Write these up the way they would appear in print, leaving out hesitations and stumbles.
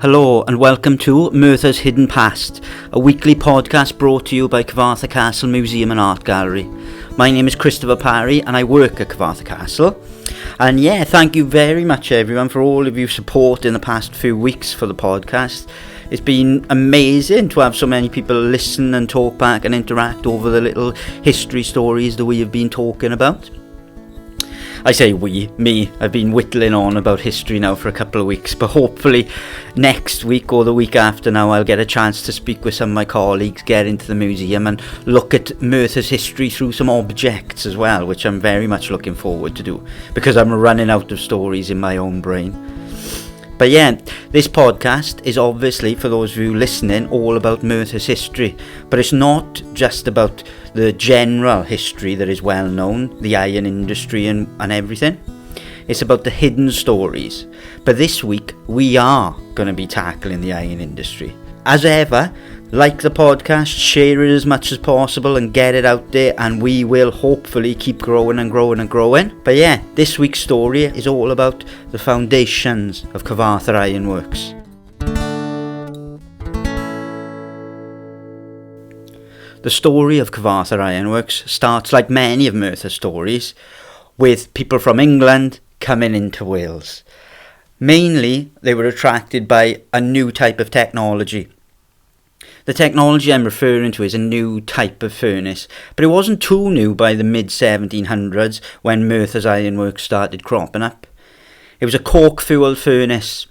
Hello and welcome to Merthyr's Hidden Past, a weekly podcast brought to you by Cyfarthfa Castle Museum and Art Gallery. My name is Christopher Parry and I work at Cyfarthfa Castle. And thank you very much everyone for all of your support in the past few weeks for the podcast. It's been amazing to have so many people listen and talk back and interact over the little history stories that we have been talking about. I say me, I've been whittling on about history now for a couple of weeks, but hopefully next week or the week after now I'll get a chance to speak with some of my colleagues, get into the museum and look at Merthyr's history through some objects as well, which I'm very much looking forward to do, because I'm running out of stories in my own brain. But this podcast is obviously, for those of you listening, all about Merthyr's history. But it's not just about the general history that is well known, the iron industry and everything. It's about the hidden stories. But this week, we are going to be tackling the iron industry. As ever, like the podcast, share it as much as possible and get it out there, and we will hopefully keep growing and growing and growing. But this week's story is all about the foundations of Cyfarthfa Ironworks. The story of Cyfarthfa Ironworks starts, like many of Merthyr's stories, with people from England coming into Wales. Mainly, they were attracted by a new type of technology. The technology I'm referring to is a new type of furnace, but it wasn't too new by the mid-1700s when Merthyr's Ironworks started cropping up. It was a cork-fueled furnace,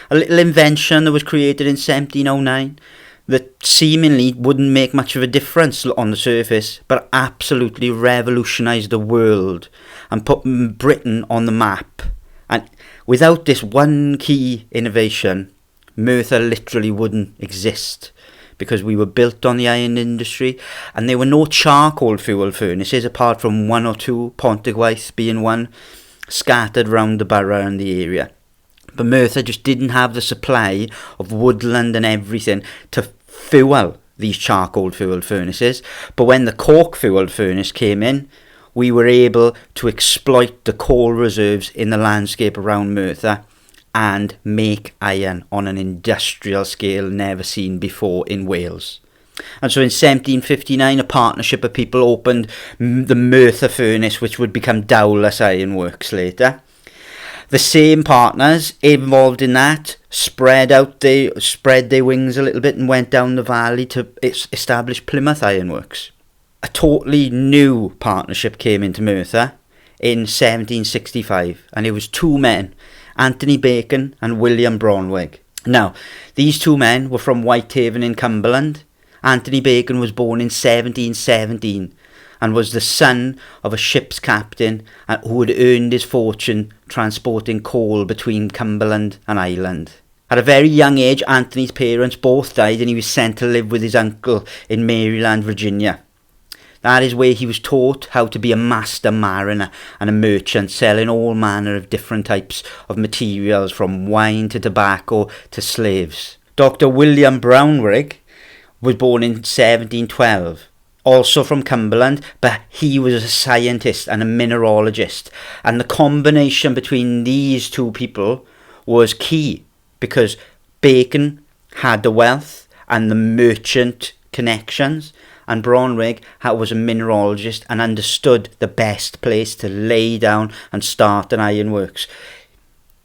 a little invention that was created in 1709 that seemingly wouldn't make much of a difference on the surface, but absolutely revolutionised the world and put Britain on the map. And without this one key innovation, Merthyr literally wouldn't exist, because we were built on the iron industry and there were no charcoal fuel furnaces apart from one or two, Pontegwaith being one, scattered round the borough and the area. But Merthyr just didn't have the supply of woodland and everything to fuel these charcoal fueled furnaces. But when the cork fueled furnace came in, we were able to exploit the coal reserves in the landscape around Merthyr and make iron on an industrial scale never seen before in Wales. And so in 1759 a partnership of people opened the Merthyr furnace, which would become Dowlas Ironworks later. The same partners involved in that spread their wings a little bit and went down the valley to establish Plymouth Ironworks. A totally new partnership came into Merthyr in 1765, and it was two men, Anthony Bacon and William Brownrigg. Now, these two men were from Whitehaven in Cumberland. Anthony Bacon was born in 1717 and was the son of a ship's captain who had earned his fortune transporting coal between Cumberland and Ireland. At a very young age, Anthony's parents both died and he was sent to live with his uncle in Maryland, Virginia. That is where he was taught how to be a master mariner and a merchant, selling all manner of different types of materials, from wine to tobacco to slaves. Dr. William Brownrigg was born in 1712, also from Cumberland, but he was a scientist and a mineralogist. And the combination between these two people was key, because Bacon had the wealth and the merchant connections, and Brownrigg was a mineralogist and understood the best place to lay down and start an ironworks.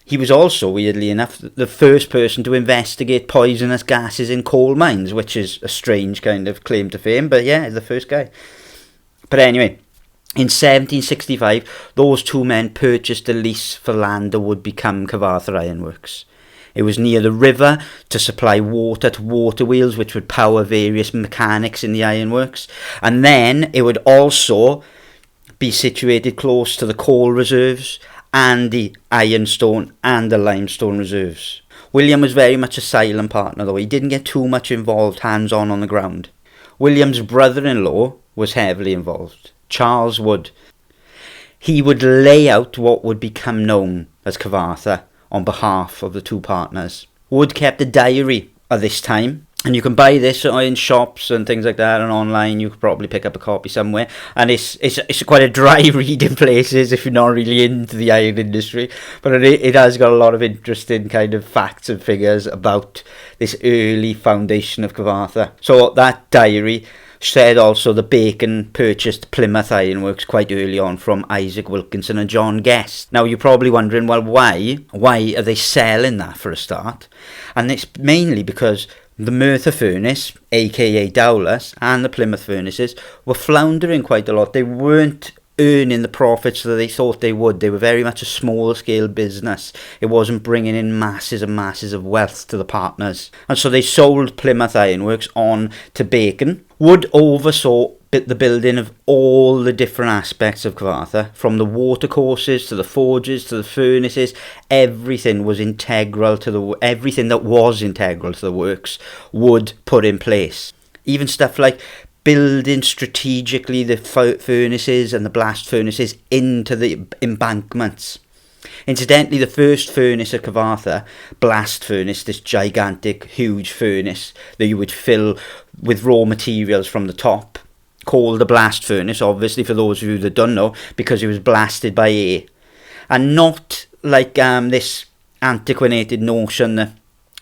He was also, weirdly enough, the first person to investigate poisonous gases in coal mines, which is a strange kind of claim to fame, but he's the first guy. But anyway, in 1765, those two men purchased a lease for land that would become Cyfarthfa Ironworks. It was near the river to supply water to water wheels, which would power various mechanics in the ironworks. And then it would also be situated close to the coal reserves and the ironstone and the limestone reserves. William was very much a silent partner, though. He didn't get too much involved hands-on on the ground. William's brother-in-law was heavily involved, Charles Wood. He would lay out what would become known as Cyfarthfa on behalf of the two partners. Wood kept a diary at this time, And you can buy this in shops and things like that, and online you could probably pick up a copy somewhere. And it's quite a dry read in places if you're not really into the iron industry. But it has got a lot of interesting kind of facts and figures about this early foundation of Cyfarthfa. So that diary said also that Bacon purchased Plymouth Ironworks quite early on from Isaac Wilkinson and John Guest. Now you're probably wondering, well, why are they selling that for a start? And it's mainly because the Merthyr furnace, aka Dowlas, and the Plymouth furnaces were floundering quite a lot. They weren't earning the profits that they thought they would. They were very much a small scale business. It wasn't bringing in masses and masses of wealth to the partners. And so they sold Plymouth Ironworks on to Bacon. Wood oversaw the building of all the different aspects of Cyfarthfa, from the watercourses to the forges to the furnaces. Everything was integral to everything that was integral to the works Wood put in place. Even stuff like building strategically the furnaces and the blast furnaces into the embankments. Incidentally, the first furnace at Cyfarthfa, blast furnace, this gigantic, huge furnace that you would fill with raw materials from the top, called the blast furnace, obviously, for those of you that don't know, because it was blasted by air. And not like this antiquated notion that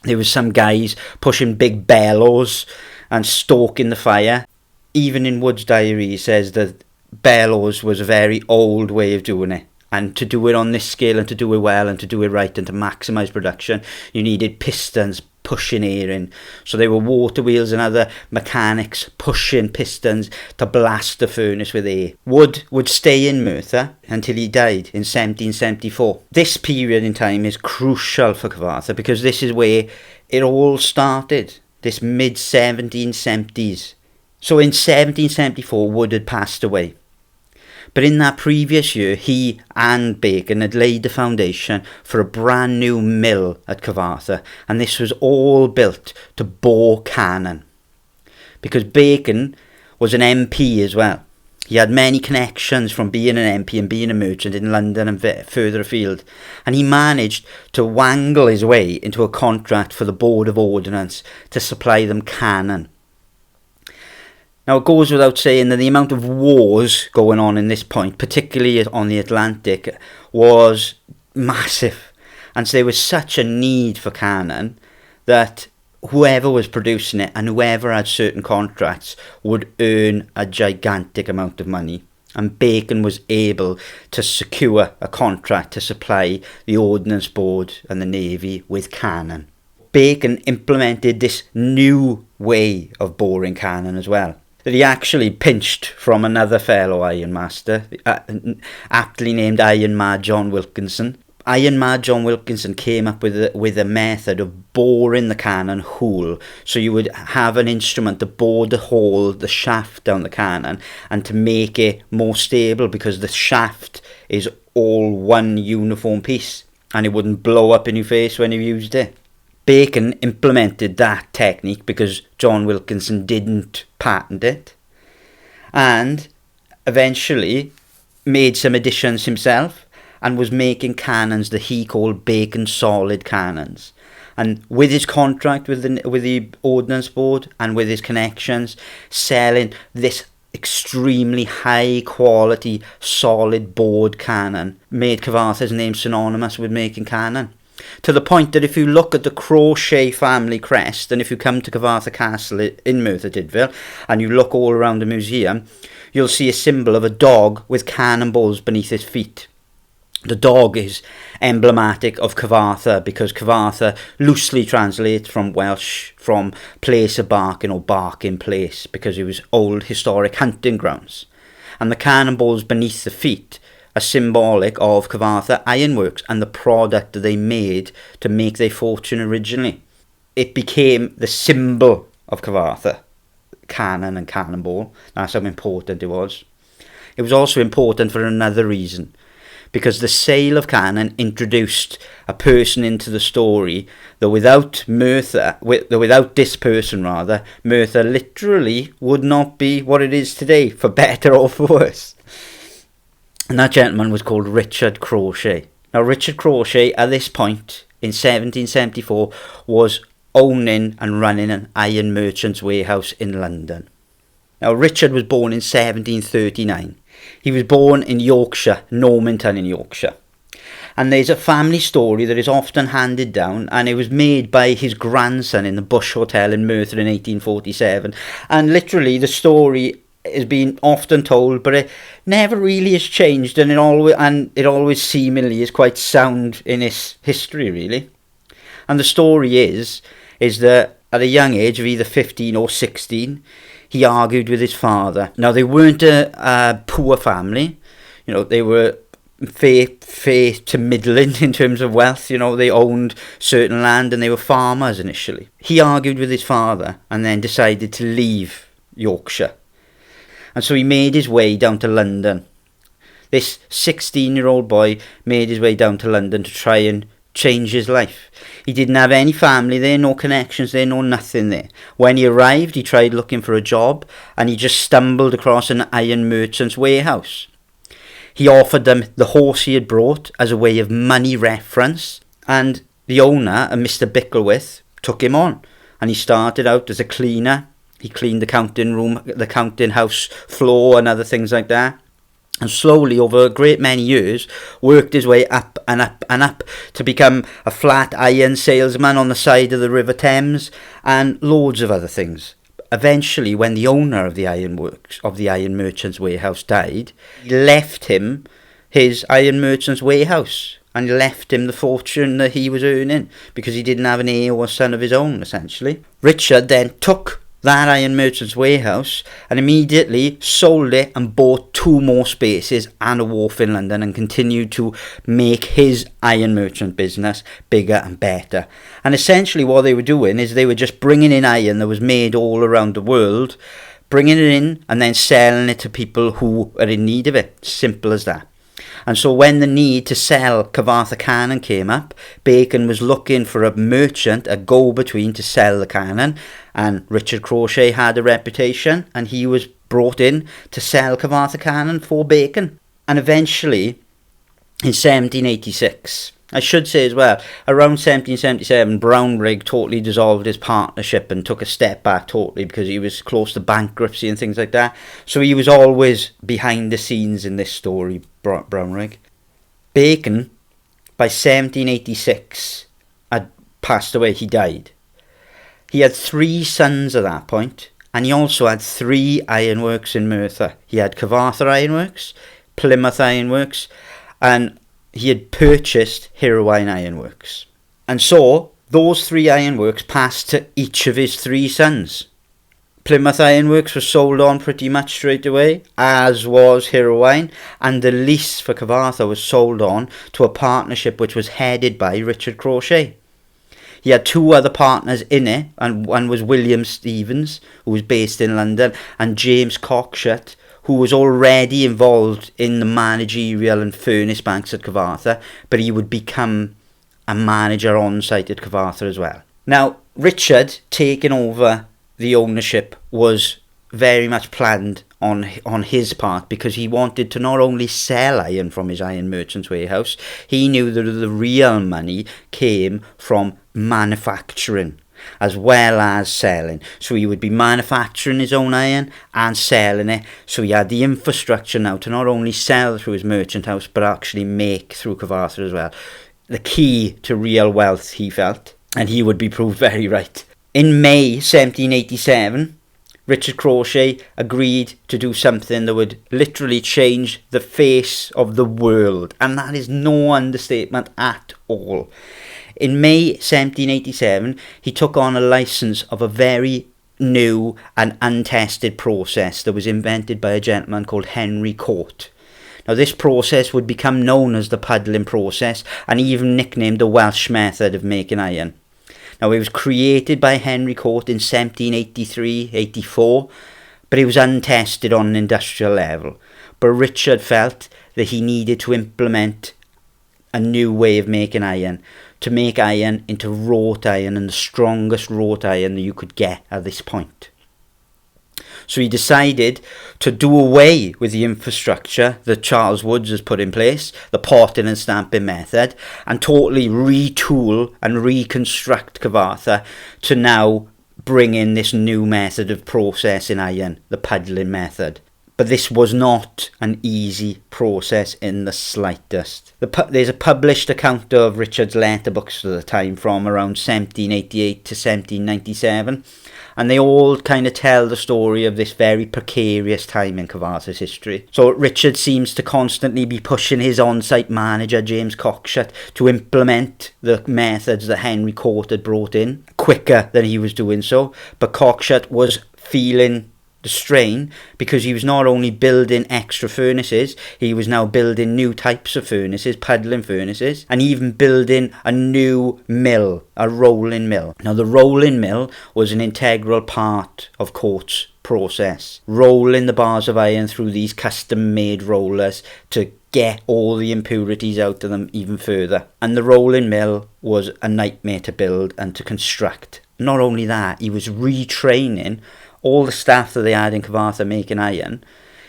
there was some guys pushing big bellows and stoking the fire. Even in Wood's diary, he says that bellows was a very old way of doing it. And to do it on this scale and to do it well and to do it right and to maximise production, you needed pistons pushing air in. So there were water wheels and other mechanics pushing pistons to blast the furnace with air. Wood would stay in Merthyr until he died in 1774. This period in time is crucial for Cyfarthfa because this is where it all started, this mid-1770s. So in 1774, Wood had passed away. But in that previous year, he and Bacon had laid the foundation for a brand new mill at Cyfarthfa, and this was all built to bore cannon. Because Bacon was an MP as well. He had many connections from being an MP and being a merchant in London and further afield, and he managed to wangle his way into a contract for the Board of Ordnance to supply them cannon. Now, it goes without saying that the amount of wars going on in this point, particularly on the Atlantic, was massive. And so there was such a need for cannon that whoever was producing it and whoever had certain contracts would earn a gigantic amount of money. And Bacon was able to secure a contract to supply the Ordnance Board and the Navy with cannon. Bacon implemented this new way of boring cannon as well, that he actually pinched from another fellow ironmaster, aptly named Iron Mad John Wilkinson. Iron Mad John Wilkinson came up with a method of boring the cannon hole. So you would have an instrument to bore the hole, the shaft down the cannon, and to make it more stable because the shaft is all one uniform piece and it wouldn't blow up in your face when you used it. Bacon implemented that technique because John Wilkinson didn't patent it, and eventually made some additions himself and was making cannons that he called Bacon solid cannons. And with his contract with the Ordnance Board and with his connections, selling this extremely high quality solid bored cannon made Cyfarthfa's name synonymous with making cannon. To the point that if you look at the Crawshay family crest, and if you come to Cyfarthfa Castle in Merthyr Tydfil and you look all around the museum, you'll see a symbol of a dog with cannonballs beneath its feet. The dog is emblematic of Cyfarthfa because Cyfarthfa loosely translates from Welsh from place of barking or barking place because it was old historic hunting grounds. And the cannonballs beneath the feet are symbolic of Cyfarthfa Ironworks and the product that they made to make their fortune originally. It became the symbol of Cyfarthfa, cannon and cannonball. That's how important it was. It was also important for another reason, because the sale of cannon introduced a person into the story that without this person, Merthyr literally would not be what it is today, for better or for worse. And that gentleman was called Richard Crawshay. Now, Richard Crawshay, at this point, in 1774, was owning and running an iron merchant's warehouse in London. Now, Richard was born in 1739. He was born in Yorkshire, Normanton in Yorkshire. And there's a family story that is often handed down, and it was made by his grandson in the Bush Hotel in Merthyr in 1847. And literally the story has been often told, but it never really has changed, and it always seemingly is quite sound in its history, really. And the story is that at a young age of either 15 or 16, he argued with his father. Now, they weren't a poor family. You know, they were fair to middling in terms of wealth. You know, they owned certain land and they were farmers initially. He argued with his father and then decided to leave Yorkshire. And so he made his way down to London. This 16-year-old boy made his way down to London to try and change his life. He didn't have any family there, no connections there, no nothing there. When he arrived, he tried looking for a job and he just stumbled across an iron merchant's warehouse. He offered them the horse he had brought as a way of money reference, and the owner, a Mr. Bicklewith, took him on, and he started out as a cleaner. He cleaned the counting room, the counting house floor and other things like that. And slowly, over a great many years, worked his way up and up and up to become a flat iron salesman on the side of the River Thames and loads of other things. Eventually, when the owner of the ironworks, of the iron merchant's warehouse, died, he left him his iron merchant's warehouse and left him the fortune that he was earning because he didn't have an heir or son of his own, essentially. Richard then took that iron merchant's warehouse and immediately sold it and bought 2 more spaces and a wharf in London and continued to make his iron merchant business bigger and better. And essentially what they were doing is they were just bringing in iron that was made all around the world, bringing it in and then selling it to people who are in need of it. Simple as that. And so when the need to sell Cyfarthfa cannon came up, Bacon was looking for a merchant, a go-between to sell the cannon, and Richard Crawshay had a reputation, and he was brought in to sell Cyfarthfa cannon for Bacon. And eventually, in 1786, I should say as well, around 1777, Brownrigg totally dissolved his partnership and took a step back totally because he was close to bankruptcy and things like that. So he was always behind the scenes in this story, Brownrigg. Bacon, by 1786, had passed away. He died. He had 3 sons at that point, and he also had 3 ironworks in Merthyr. He had Cyfarthfa Ironworks, Plymouth Ironworks, and he had purchased Hirwaun Ironworks. And so, those 3 ironworks passed to each of his 3 sons. Plymouth Ironworks was sold on pretty much straight away, as was Hirwaun, and the lease for Cyfarthfa was sold on to a partnership which was headed by Richard Crawshay. He had 2 other partners in it, and one was William Stevens, who was based in London, and James Cockshut, who was already involved in the managerial and furnace banks at Cyfarthfa, but he would become a manager on site at Cyfarthfa as well. Now, Richard taking over the ownership was very much planned on his part because he wanted to not only sell iron from his iron merchant's warehouse, he knew that the real money came from manufacturing as well as selling. So he would be manufacturing his own iron and selling it. So he had the infrastructure now to not only sell through his merchant house but actually make through Cyfarthfa as well. The key to real wealth, he felt, and he would be proved very right. In May 1787, Richard Crawshay agreed to do something that would literally change the face of the world, and that is no understatement at all. In May 1787, he took on a licence of a very new and untested process that was invented by a gentleman called Henry Court. Now, this process would become known as the puddling process and even nicknamed the Welsh method of making iron. Now, it was created by Henry Court in 1783-84, but it was untested on an industrial level. But Richard felt that he needed to implement a new way of making iron, to make iron into wrought iron, and the strongest wrought iron that you could get at this point. So he decided to do away with the infrastructure that Charles Woods has put in place, the potting and stamping method, and totally retool and reconstruct Cyfarthfa to now bring in this new method of processing iron, the puddling method. But this was not an easy process in the slightest. There's a published account of Richard's letterbooks for the time from around 1788 to 1797, and they all kind of tell the story of this very precarious time in Cyfarthfa's history. So Richard seems to constantly be pushing his on-site manager, James Cockshut, to implement the methods that Henry Court had brought in quicker than he was doing so. But Cockshut was feeling the strain because he was not only building extra furnaces, he was now building new types of furnaces, puddling furnaces, and even building a new mill, a rolling mill. Now the rolling mill was an integral part of Court's process, rolling the bars of iron through these custom made rollers to get all the impurities out of them even further. And the rolling mill was a nightmare to build and to construct. Not only that, he was retraining all the staff that they had in Cyfarthfa making iron.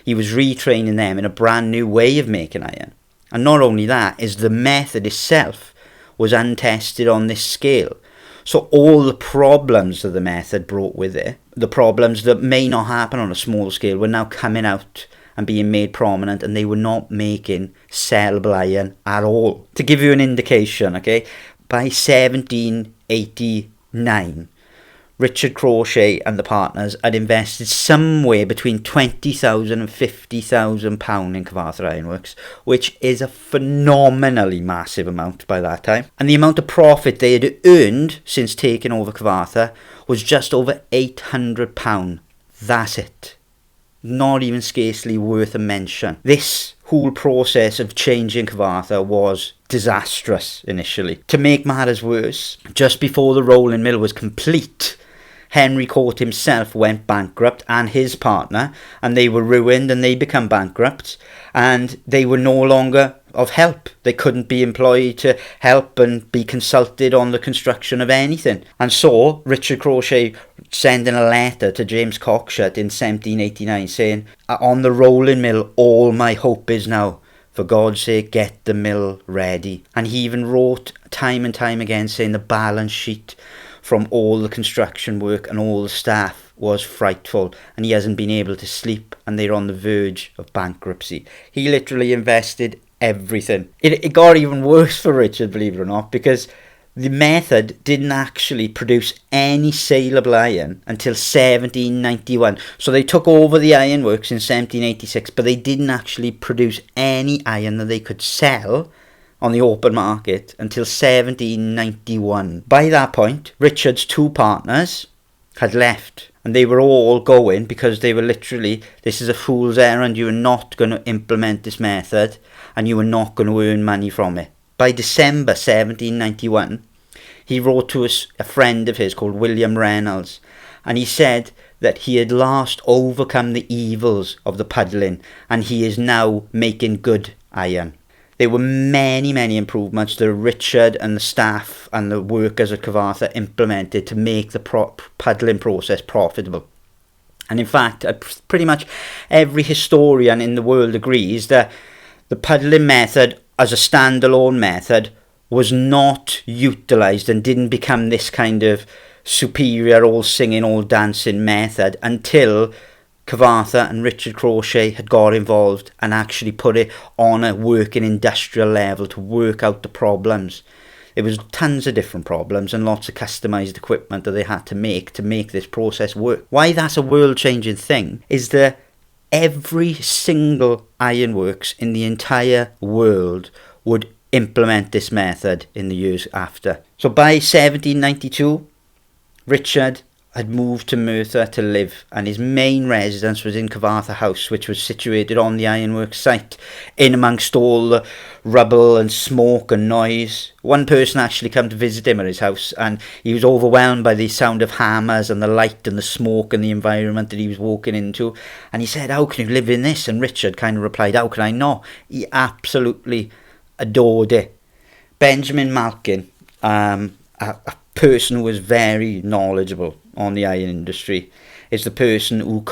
He was retraining them in a brand new way of making iron. And not only that, is the method itself was untested on this scale. So all the problems that the method brought with it, the problems that may not happen on a small scale, were now coming out and being made prominent, and they were not making sellable iron at all. To give you an indication, okay, by 1789, Richard Crawshay and the partners had invested somewhere between £20,000 and £50,000 in Cyfarthfa Ironworks, which is a phenomenally massive amount by that time. And the amount of profit they had earned since taking over Cyfarthfa was just over £800. That's it. Not even scarcely worth a mention. This whole process of changing Cyfarthfa was disastrous initially. To make matters worse, just before the rolling mill was complete, Henry Court himself went bankrupt, and his partner, and they were ruined and they become bankrupt, and they were no longer of help. They couldn't be employed to help and be consulted on the construction of anything. And so Richard Crawshay sending a letter to James Cockshut in 1789 saying, "On the rolling mill all my hope is now. For God's sake, get the mill ready." And he even wrote time and time again saying the balance sheet from all the construction work and all the staff was frightful, and he hasn't been able to sleep, and they're on the verge of bankruptcy. He literally invested everything. It got even worse for Richard, believe it or not, because the method didn't actually produce any saleable iron until 1791. So they took over the ironworks in 1786, but they didn't actually produce any iron that they could sell on the open market until 1791. By that point, Richard's two partners had left, and they were all going because they were literally, this is a fool's errand, you are not going to implement this method and you are not going to earn money from it. By December 1791, he wrote to a friend of his called William Reynolds, and he said that he had last overcome the evils of the puddling and he is now making good iron. There were many, many improvements that Richard and the staff and the workers at Cyfarthfa implemented to make the puddling process profitable. And in fact, pretty much every historian in the world agrees that the puddling method as a standalone method was not utilised and didn't become this kind of superior, all singing, all dancing method until Cyfarthfa and Richard Crawshay had got involved and actually put it on a working industrial level to work out the problems. There was tons of different problems and lots of customised equipment that they had to make this process work. Why that's a world-changing thing is that every single ironworks in the entire world would implement this method in the years after. So by 1792, Richard had moved to Merthyr to live, and his main residence was in Cyfarthfa House, which was situated on the ironworks site, in amongst all the rubble and smoke and noise. One person actually came to visit him at his house, and he was overwhelmed by the sound of hammers and the light and the smoke and the environment that he was walking into, and he said, "How can you live in this?" And Richard kind of replied, "How can I not?" He absolutely adored it. Benjamin Malkin, a person who was very knowledgeable on the iron industry, is the person who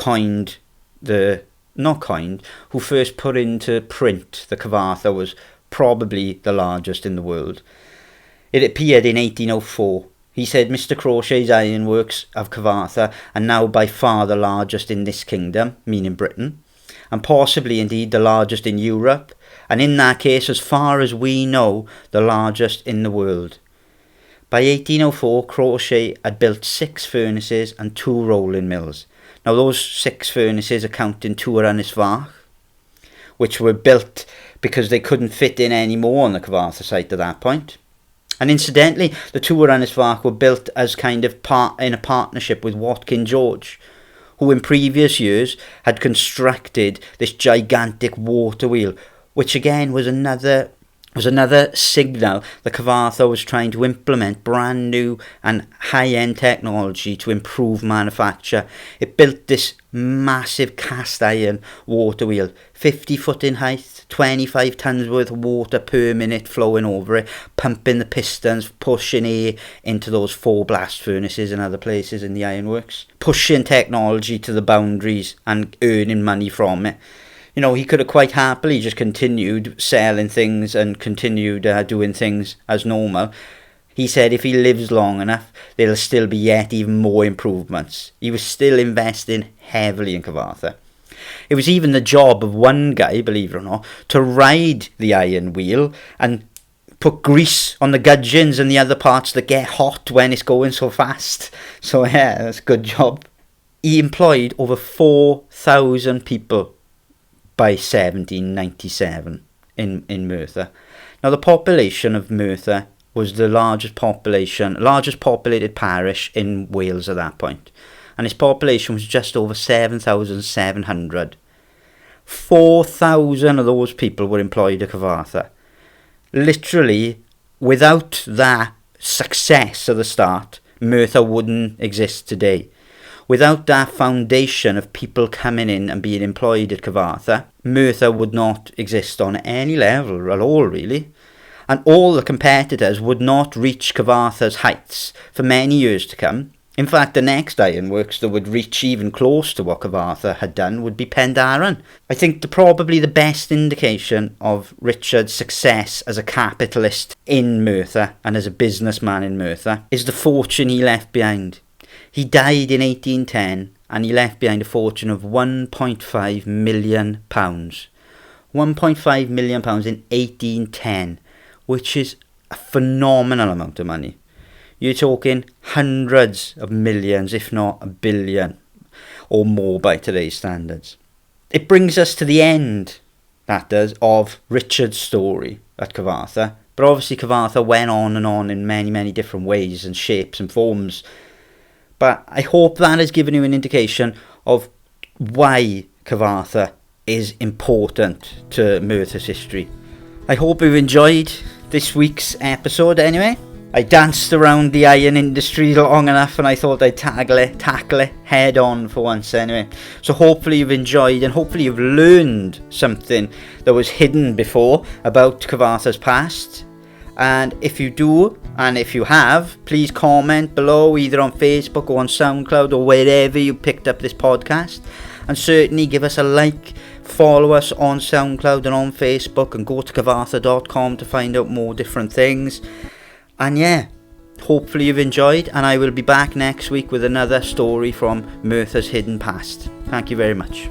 who first put into print the Cyfarthfa was probably the largest in the world. It appeared in 1804. He said Mr. Crawshay's Ironworks of Cyfarthfa are now by far the largest in this kingdom, meaning Britain, and possibly indeed the largest in Europe, and in that case, as far as we know, the largest in the world. By 1804, Crawshay had built 6 furnaces and 2 rolling mills. Now those 6 furnaces are counting 2 unemployed, which were built because they couldn't fit in any more on the Cyfarthfa site at that point. And incidentally, the 2 unemployed were built as kind of in a partnership with Watkin George, who in previous years had constructed this gigantic water wheel, which again was another signal the Cyfarthfa was trying to implement brand new and high-end technology to improve manufacture. It built this massive cast iron water wheel, 50 foot in height, 25 tons worth of water per minute flowing over it, pumping the pistons, pushing air into those 4 blast furnaces and other places in the ironworks, pushing technology to the boundaries and earning money from it. You know, he could have quite happily just continued selling things and continued doing things as normal. He said if he lives long enough, there'll still be yet even more improvements. He was still investing heavily in Cyfarthfa. It was even the job of one guy, believe it or not, to ride the iron wheel and put grease on the gudgeons and the other parts that get hot when it's going so fast. So yeah, that's a good job. He employed over 4,000 people by 1797 in Merthyr. Now the population of Merthyr was the largest populated parish in Wales at that point, and its population was just over 7,700. 4,000 of those people were employed at Cyfarthfa. Literally, without that success at the start, Merthyr wouldn't exist today. Without that foundation of people coming in and being employed at Cyfarthfa, Merthyr would not exist on any level at all, really. And all the competitors would not reach Cyfarthfa's heights for many years to come. In fact, the next ironworks that would reach even close to what Cyfarthfa had done would be Pendarran. I think probably the best indication of Richard's success as a capitalist in Merthyr and as a businessman in Merthyr is the fortune he left behind. He died in 1810 and he left behind a fortune of £1.5 million. £1.5 million in 1810, which is a phenomenal amount of money. You're talking hundreds of millions, if not a billion or more by today's standards. It brings us to the end, that does, of Richard's story at Cyfarthfa. But obviously Cyfarthfa went on and on in many, many different ways and shapes and forms. But I hope that has given you an indication of why Cyfarthfa is important to Merthyr's history. I hope you've enjoyed this week's episode anyway. I danced around the iron industry long enough and I thought I'd tackle it head on for once anyway. So hopefully you've enjoyed and hopefully you've learned something that was hidden before about Cyfarthfa's past. And if you do, and if you have, please comment below either on Facebook or on SoundCloud or wherever you picked up this podcast. And certainly give us a like, follow us on SoundCloud and on Facebook, and go to cyfarthfa.com to find out more different things. And yeah, hopefully you've enjoyed, and I will be back next week with another story from Merthyr's hidden past. Thank you very much.